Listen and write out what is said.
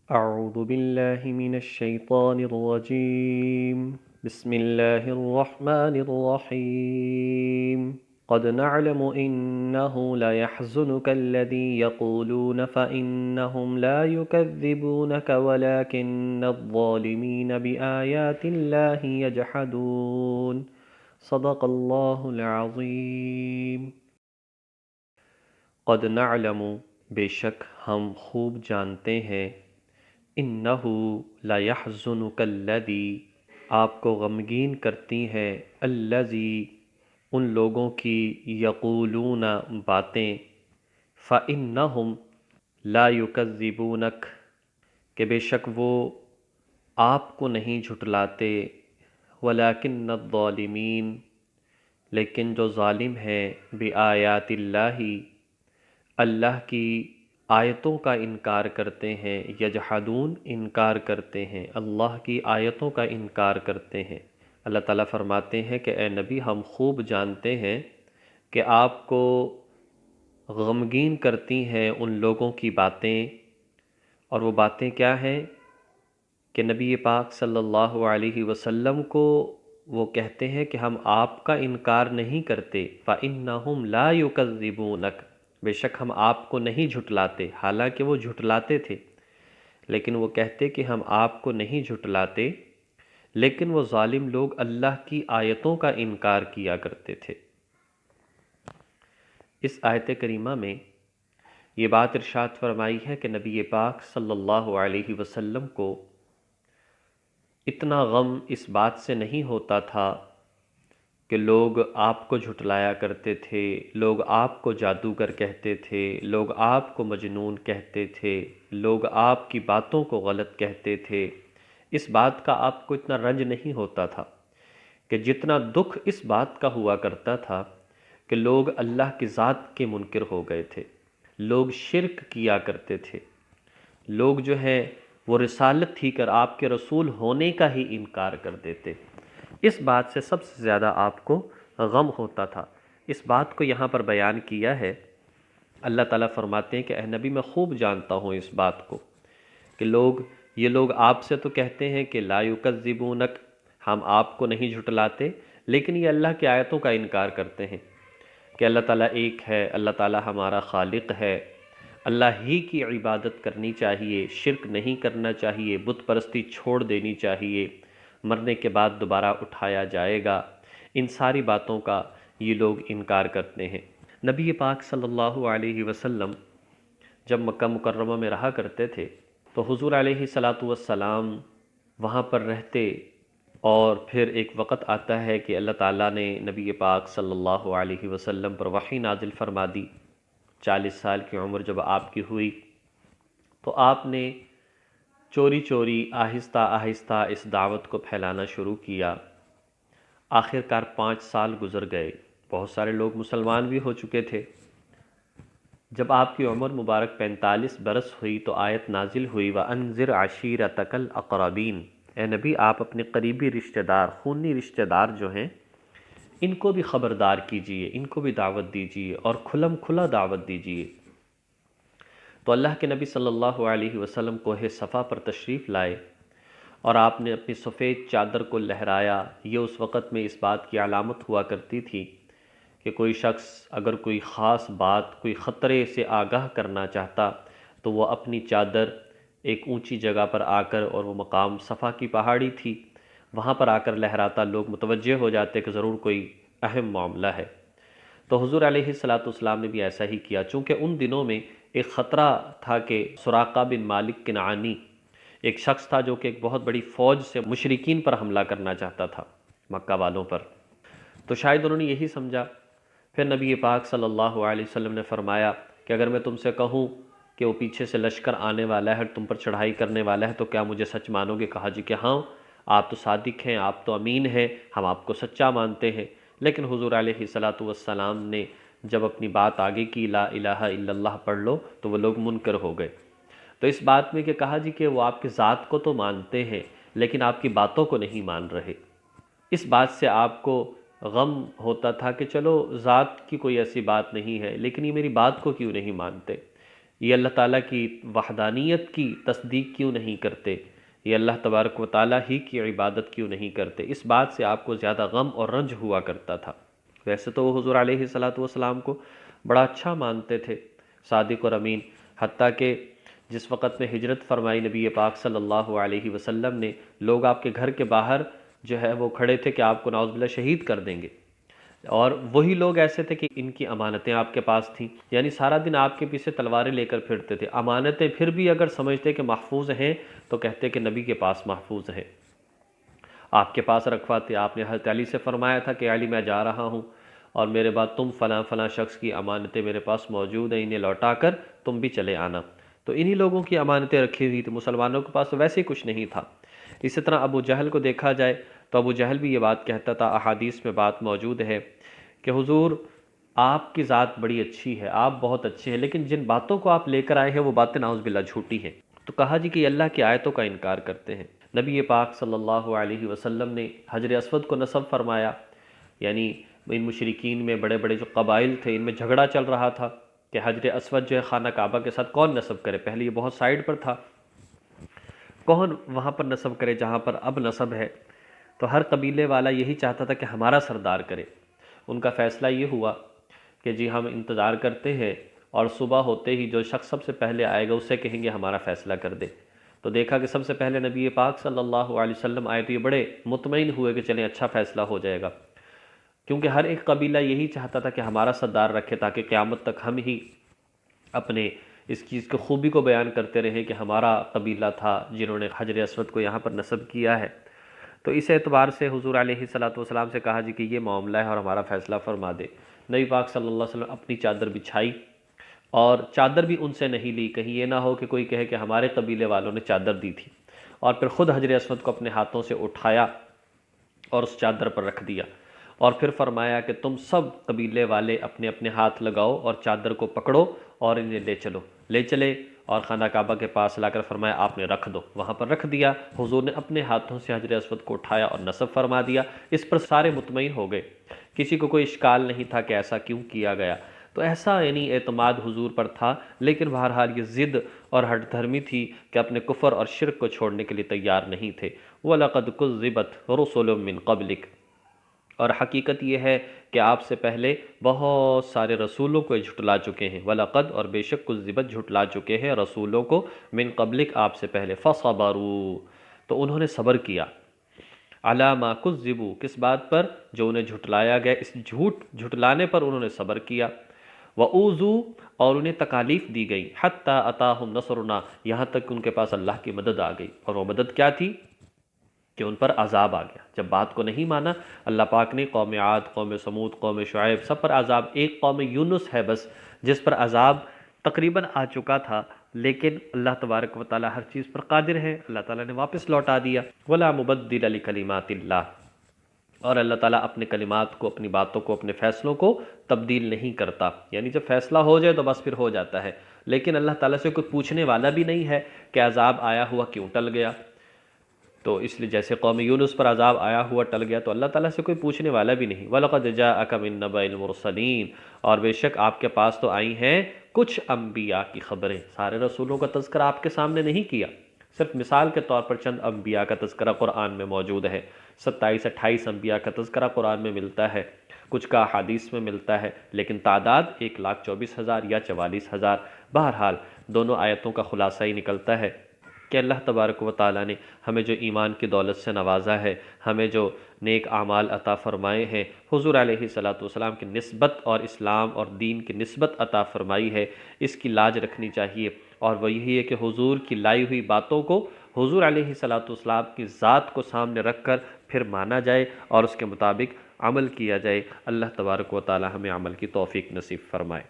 أعوذ بالله من الشيطان الرجيم بسم الله الرحمن الرحيم قد نعلم إنه ليحزنك الذي يقولون فإنهم لا يكذبونك ولكن الظالمين بآيات الله يجحدون صدق الله العظيم۔ قد نعلم، بے شک ہم خوب جانتے ہیں، انہو لیحزنک الذی، آپ کو غمگین کرتی ہیں، الذی، ان لوگوں کی، یقولون، باتیں، فإنہم لا یکذبونک، کہ بے شک وہ آپ کو نہیں جھٹلاتے، ولکن الظالمین، لیکن جو ظالم ہیں، بآیات اللہ، اللہ کی آیتوں کا انکار کرتے ہیں، یجحدون، انکار کرتے ہیں، اللہ کی آیتوں کا انکار کرتے ہیں۔ اللہ تعالیٰ فرماتے ہیں کہ اے نبی، ہم خوب جانتے ہیں کہ آپ کو غمگین کرتی ہیں ان لوگوں کی باتیں، اور وہ باتیں کیا ہیں کہ نبی پاک صلی اللہ علیہ وسلم کو وہ کہتے ہیں کہ ہم آپ کا انکار نہیں کرتے، فَإِنَّهُمْ لَا يُكَذِّبُونَكَ، بے شک ہم آپ کو نہیں جھٹلاتے، حالانکہ وہ جھٹلاتے تھے، لیکن وہ کہتے کہ ہم آپ کو نہیں جھٹلاتے، لیکن وہ ظالم لوگ اللہ کی آیتوں کا انکار کیا کرتے تھے۔ اس آیت کریمہ میں یہ بات ارشاد فرمائی ہے کہ نبی پاک صلی اللہ علیہ وسلم کو اتنا غم اس بات سے نہیں ہوتا تھا کہ لوگ آپ کو جھٹلایا کرتے تھے، لوگ آپ کو جادوگر کہتے تھے، لوگ آپ کو مجنون کہتے تھے، لوگ آپ کی باتوں کو غلط کہتے تھے۔ اس بات کا آپ کو اتنا رنج نہیں ہوتا تھا کہ جتنا دکھ اس بات کا ہوا کرتا تھا کہ لوگ اللہ کی ذات کے منکر ہو گئے تھے، لوگ شرک کیا کرتے تھے، لوگ جو ہیں وہ رسالت ہی کر آپ کے رسول ہونے کا ہی انکار کر دیتے۔ اس بات سے سب سے زیادہ آپ کو غم ہوتا تھا۔ اس بات کو یہاں پر بیان کیا ہے، اللہ تعالیٰ فرماتے ہیں کہ اے نبی، میں خوب جانتا ہوں اس بات کو کہ یہ لوگ آپ سے تو کہتے ہیں کہ لا یکذبونک، ہم آپ کو نہیں جھٹلاتے، لیکن یہ اللہ کی آیتوں کا انکار کرتے ہیں کہ اللہ تعالیٰ ایک ہے، اللہ تعالیٰ ہمارا خالق ہے، اللہ ہی کی عبادت کرنی چاہیے، شرک نہیں کرنا چاہیے، بت پرستی چھوڑ دینی چاہیے، مرنے کے بعد دوبارہ اٹھایا جائے گا۔ ان ساری باتوں کا یہ لوگ انکار کرتے ہیں۔ نبی پاک صلی اللہ علیہ وسلم جب مکہ مکرمہ میں رہا کرتے تھے تو حضور علیہ السلام وہاں پر رہتے، اور پھر ایک وقت آتا ہے کہ اللہ تعالیٰ نے نبی پاک صلی اللہ علیہ وسلم پر وحی نازل فرما دی۔ 40 سال کی عمر جب آپ کی ہوئی تو آپ نے چوری چوری آہستہ آہستہ اس دعوت کو پھیلانا شروع کیا۔ آخر کار 5 سال گزر گئے، بہت سارے لوگ مسلمان بھی ہو چکے تھے۔ جب آپ کی عمر مبارک 45 برس ہوئی تو آیت نازل ہوئی، وَأَنذِرْ عَشِيرَتَكَ الْأَقْرَبِينَ، اے نبی، آپ اپنے قریبی رشتہ دار، خونی رشتہ دار جو ہیں، ان کو بھی خبردار کیجئے، ان کو بھی دعوت دیجئے، اور کھلم کھلا دعوت دیجئے۔ تو اللہ کے نبی صلی اللہ علیہ وسلم کوہ صفا پر تشریف لائے، اور آپ نے اپنی سفید چادر کو لہرایا۔ یہ اس وقت میں اس بات کی علامت ہوا کرتی تھی کہ کوئی شخص اگر کوئی خاص بات، کوئی خطرے سے آگاہ کرنا چاہتا تو وہ اپنی چادر ایک اونچی جگہ پر آ کر، اور وہ مقام صفا کی پہاڑی تھی، وہاں پر آ کر لہراتا، لوگ متوجہ ہو جاتے کہ ضرور کوئی اہم معاملہ ہے۔ تو حضور علیہ السلام نے بھی ایسا ہی کیا، چونکہ ان دنوں میں ایک خطرہ تھا کہ سراقہ بن مالک کنعانی ایک شخص تھا جو کہ ایک بہت بڑی فوج سے مشرکین پر حملہ کرنا چاہتا تھا، مکہ والوں پر۔ تو شاید انہوں نے یہی سمجھا۔ پھر نبی پاک صلی اللہ علیہ وسلم نے فرمایا کہ اگر میں تم سے کہوں کہ وہ پیچھے سے لشکر آنے والا ہے، تم پر چڑھائی کرنے والا ہے، تو کیا مجھے سچ مانو گے؟ کہا جی کہ ہاں، آپ تو صادق ہیں، آپ تو امین ہیں، ہم آپ کو سچا مانتے ہیں۔ لیکن حضور علیہ السلام نے جب اپنی بات آگے کی، لا الہ الا اللہ پڑھ لو، تو وہ لوگ منکر ہو گئے۔ تو اس بات میں کہ کہا جی کہ وہ آپ کی ذات کو تو مانتے ہیں لیکن آپ کی باتوں کو نہیں مان رہے۔ اس بات سے آپ کو غم ہوتا تھا کہ چلو ذات کی کوئی ایسی بات نہیں ہے، لیکن یہ میری بات کو کیوں نہیں مانتے؟ یہ اللہ تعالیٰ کی وحدانیت کی تصدیق کیوں نہیں کرتے؟ یہ اللہ تبارک و تعالیٰ ہی کی عبادت کیوں نہیں کرتے؟ اس بات سے آپ کو زیادہ غم اور رنج ہوا کرتا تھا۔ ویسے تو وہ حضور علیہ الصلاۃ کو بڑا اچھا مانتے تھے، صادق اور امین، حتیٰ کہ جس وقت میں ہجرت فرمائی نبی پاک صلی اللہ علیہ وسلم نے، لوگ آپ کے گھر کے باہر جو ہے وہ کھڑے تھے کہ آپ کو نعوذ باللہ شہید کر دیں گے، اور وہی لوگ ایسے تھے کہ ان کی امانتیں آپ کے پاس تھیں، یعنی سارا دن آپ کے پیچھے تلواریں لے کر پھرتے تھے، امانتیں پھر بھی اگر سمجھتے کہ محفوظ ہیں تو کہتے کہ نبی کے پاس محفوظ ہیں، آپ کے پاس رکھواتے۔ آپ نے حضرت علی سے فرمایا تھا کہ علی میں جا رہا ہوں اور میرے بعد تم فلاں فلاں شخص کی امانتیں میرے پاس موجود ہیں، انہیں لوٹا کر تم بھی چلے آنا۔ تو انہی لوگوں کی امانتیں رکھی ہوئی تھی، مسلمانوں کے پاس تو ویسے ہی کچھ نہیں تھا۔ اسی طرح ابو جہل کو دیکھا جائے تو ابو جہل بھی یہ بات کہتا تھا، احادیث میں بات موجود ہے کہ حضور آپ کی ذات بڑی اچھی ہے، آپ بہت اچھے ہیں، لیکن جن باتوں کو آپ لے کر آئے ہیں وہ باتیں نعوذ باللہ جھوٹی ہیں۔ تو کہا جی کہ یہ اللہ کی آیتوں کا انکار کرتے ہیں۔ نبی پاک صلی اللہ علیہ وسلم نے حجر اسود کو نصب فرمایا، یعنی ان مشرکین میں بڑے بڑے جو قبائل تھے ان میں جھگڑا چل رہا تھا کہ حجر اسود جو ہے خانہ کعبہ کے ساتھ کون نصب کرے۔ پہلے یہ بہت سائیڈ پر تھا، کون وہاں پر نصب کرے جہاں پر اب نصب ہے؟ تو ہر قبیلے والا یہی چاہتا تھا کہ ہمارا سردار کرے۔ ان کا فیصلہ یہ ہوا کہ جی ہم انتظار کرتے ہیں اور صبح ہوتے ہی جو شخص سب سے پہلے آئے گا اسے کہیں گے ہمارا فیصلہ کر دے۔ تو دیکھا کہ سب سے پہلے نبی پاک صلی اللہ علیہ وسلم آئے تو یہ بڑے مطمئن ہوئے کہ چلیں اچھا فیصلہ ہو جائے گا، کیونکہ ہر ایک قبیلہ یہی چاہتا تھا کہ ہمارا سردار رکھے تاکہ قیامت تک ہم ہی اپنے اس چیز کی خوبی کو بیان کرتے رہے کہ ہمارا قبیلہ تھا جنہوں نے حجر اسود کو یہاں پر نصب کیا ہے۔ تو اس اعتبار سے حضور علیہ السلام سے کہا جی کہ یہ معاملہ ہے اور ہمارا فیصلہ فرما دے۔ نبی پاک صلی اللہ علیہ وسلم اپنی چادر بچھائی اور چادر بھی ان سے نہیں لی، کہیں یہ نہ ہو کہ کوئی کہے کہ ہمارے قبیلے والوں نے چادر دی تھی، اور پھر خود حجر اسود کو اپنے ہاتھوں سے اٹھایا اور اس چادر پر رکھ دیا، اور پھر فرمایا کہ تم سب قبیلے والے اپنے اپنے ہاتھ لگاؤ اور چادر کو پکڑو اور انہیں لے چلو۔ لے چلے اور خانہ کعبہ کے پاس لا کر فرمایا آپ نے رکھ دو، وہاں پر رکھ دیا۔ حضور نے اپنے ہاتھوں سے حجر اسود کو اٹھایا اور نصب فرما دیا۔ اس پر سارے مطمئن ہو گئے، کسی کو کوئی اشکال نہیں تھا کہ ایسا کیوں کیا گیا۔ تو ایسا یعنی اعتماد حضور پر تھا، لیکن بہرحال یہ ضد اور ہٹ دھرمی تھی کہ اپنے کفر اور شرک کو چھوڑنے کے لیے تیار نہیں تھے۔ وَلَقَدْ كُذِّبَتْ رُسُلٌ مِّن قَبْلِكَ، اور حقیقت یہ ہے کہ آپ سے پہلے بہت سارے رسولوں کو جھٹلا چکے ہیں۔ وَلَقَدْ، اور بے شک كُذِّبَتْ جھٹلا چکے ہیں رسولوں کو، مِّن قَبْلِكَ آپ سے پہلے، فَصَبَرُوا تو انہوں نے صبر کیا، عَلَىٰ مَا كُذِّبُوا کس بات پر؟ جو انہیں جھٹلایا گیا، اس جھٹلانے پر انہوں نے صبر کیا۔ وَأُوذُوا اور انہیں تکالیف دی گئی، حَتَّىٰ أَتَاهُمْ نَصْرُنَا یہاں تک کہ ان کے پاس اللہ کی مدد آ گئی، اور وہ مدد کیا تھی؟ کہ ان پر عذاب آ گیا۔ جب بات کو نہیں مانا اللہ پاک نے قوم عاد، قوم سمود، قوم شعیب سب پر عذاب، ایک قوم یونس ہے بس جس پر عذاب تقریباً آ چکا تھا، لیکن اللہ تبارک و تعالی ہر چیز پر قادر ہے، اللہ تعالیٰ نے واپس لوٹا دیا۔ وَلَا مُبَدِّلَ لِكَلِمَاتِ اللَّهِ اور اللہ تعالیٰ اپنے کلمات کو، اپنی باتوں کو، اپنے فیصلوں کو تبدیل نہیں کرتا، یعنی جب فیصلہ ہو جائے تو بس پھر ہو جاتا ہے، لیکن اللہ تعالیٰ سے کوئی پوچھنے والا بھی نہیں ہے کہ عذاب آیا ہوا کیوں ٹل گیا۔ تو اس لیے جیسے قوم یونس پر عذاب آیا ہوا ٹل گیا تو اللہ تعالیٰ سے کوئی پوچھنے والا بھی نہیں۔ وَلَقَدْ جَاءَكَ مِن نَّبَإِ الْمُرْسَلِينَ اور بے شک آپ کے پاس تو آئی ہیں کچھ انبیاء کی خبریں، سارے رسولوں کا تذکرہ آپ کے سامنے نہیں کیا، صرف مثال کے طور پر چند انبیاء کا تذکرہ قرآن میں موجود ہے، 27-28 انبیاء کا تذکرہ قرآن میں ملتا ہے، کچھ کا حدیث میں ملتا ہے، لیکن تعداد 1,24,000 یا 44,000۔ بہرحال دونوں آیتوں کا خلاصہ ہی نکلتا ہے کہ اللہ تبارک و تعالیٰ نے ہمیں جو ایمان کی دولت سے نوازا ہے، ہمیں جو نیک اعمال عطا فرمائے ہیں، حضور علیہ السلام کی نسبت اور اسلام اور دین کی نسبت عطا فرمائی ہے، اس کی لاج رکھنی چاہیے، اور وہ یہی ہے کہ حضور کی لائی ہوئی باتوں کو حضور علیہ السلام کی ذات کو سامنے رکھ کر پھر مانا جائے اور اس کے مطابق عمل کیا جائے۔ اللہ تبارک و تعالیٰ ہمیں عمل کی توفیق نصیب فرمائے۔